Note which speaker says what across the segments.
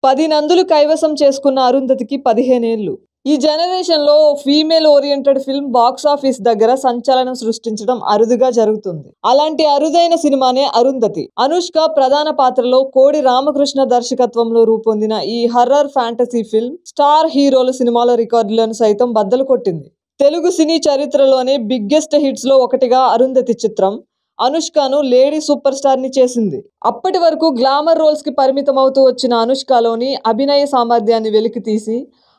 Speaker 1: 10 నందులు కైవసం చేసుకున్న అరుంధతికి 15 ఏళ్లు. ఈ జనరేషన్‌లో female oriented film box office దగ్గర సంచలనం సృష్టించడం అరుదుగా జరుగుతుంది. అలాంటి అరుదైన సినిమానే అరుంధతి. అనుష్క ప్రధాన పాత్రలో కోడి రామకృష్ణ దర్శకత్వంలో రూపొందిన ఈ హర్రర్ ఫ్యాంటసీ ఫిల్మ్ స్టార్ హీరోల సినిమాల రికార్డులను సైతం బద్దలు కొట్టింది. తెలుగు సినీ చరిత్రలోనే బిగ్గెస్ట్ హిట్స్ లో ఒకటిగా అరుంధతి చిత్రం అనుష్కను లేడీ సూపర్ స్టార్ ని చేసింది. అప్పటి వరకు గ్లామర్ రోల్స్ కి పరిమితమవుతూ వచ్చిన అనుష్కలోని అభినయ సామర్థ్యాన్ని వెలికితీసి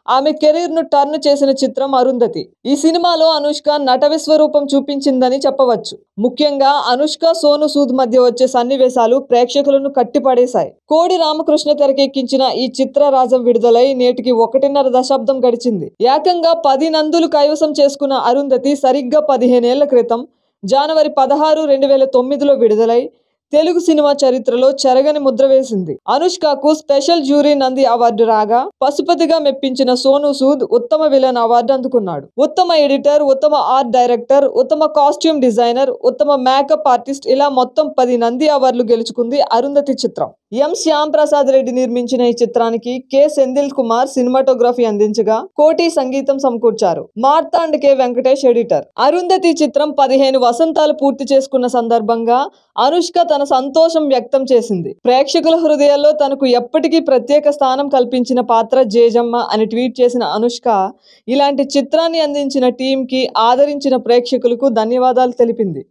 Speaker 1: ఆమె కెరీర్ ను టర్న్ చేసిన చిత్రం అరుంధతి. ఈ సినిమాలో అనుష్క నట విశ్వరూపం చూపించిందని చెప్పవచ్చు. ముఖ్యంగా అనుష్క సోను సూద్ మధ్య వచ్చే సన్నివేశాలు ప్రేక్షకులను కట్టిపడేశాయి. కోడి రామకృష్ణ తెరకెక్కించిన ఈ చిత్రరాజం విడుదలై నేటికి 1.5 దశాబ్దం గడిచింది. ఏకంగా 10 నందులు కైవసం చేసుకున్న అరుంధతి సరిగ్గా 15 ఏళ్ల క్రితం జనవరి 16, 2009లో విడుదలై తెలుగు సినిమా చరిత్రలో చెరగని ముద్ర వేసింది. అనుష్కకు స్పెషల్ జ్యూరీ నంది అవార్డు రాగా పశుపతిగా మెప్పించిన సోను సూద్ ఉత్తమ విలన్ అవార్డు అందుకున్నాడు. ఉత్తమ ఎడిటర్, ఉత్తమ ఆర్ట్ డైరెక్టర్, ఉత్తమ కాస్ట్యూమ్ డిజైనర్, ఉత్తమ మేకప్ ఆర్టిస్ట్ ఇలా మొత్తం 10 నంది అవార్డులు గెలుచుకుంది అరుంధతి చిత్రం. ఎం శ్యామ్ ప్రసాద్ రెడ్డి నిర్మించిన ఈ చిత్రానికి కె సెంధిల్ కుమార్ సినిమాటోగ్రఫీ అందించగా కోటి సంగీతం సమకూర్చారు. Marthand K Venkatesh editor. అరుంధతి చిత్రం 15 వసంతాలు పూర్తి చేసుకున్న సందర్భంగా అనుష్క తన సంతోషం వ్యక్తం చేసింది. ప్రేక్షకుల హృదయాల్లో తనకు ఎప్పటికీ ప్రత్యేక స్థానం కల్పించిన పాత్ర జేజమ్మ అని ట్వీట్ చేసిన అనుష్క ఇలాంటి చిత్రాన్ని అందించిన టీంకి, ఆదరించిన ప్రేక్షకులకు ధన్యవాదాలు తెలిపింది.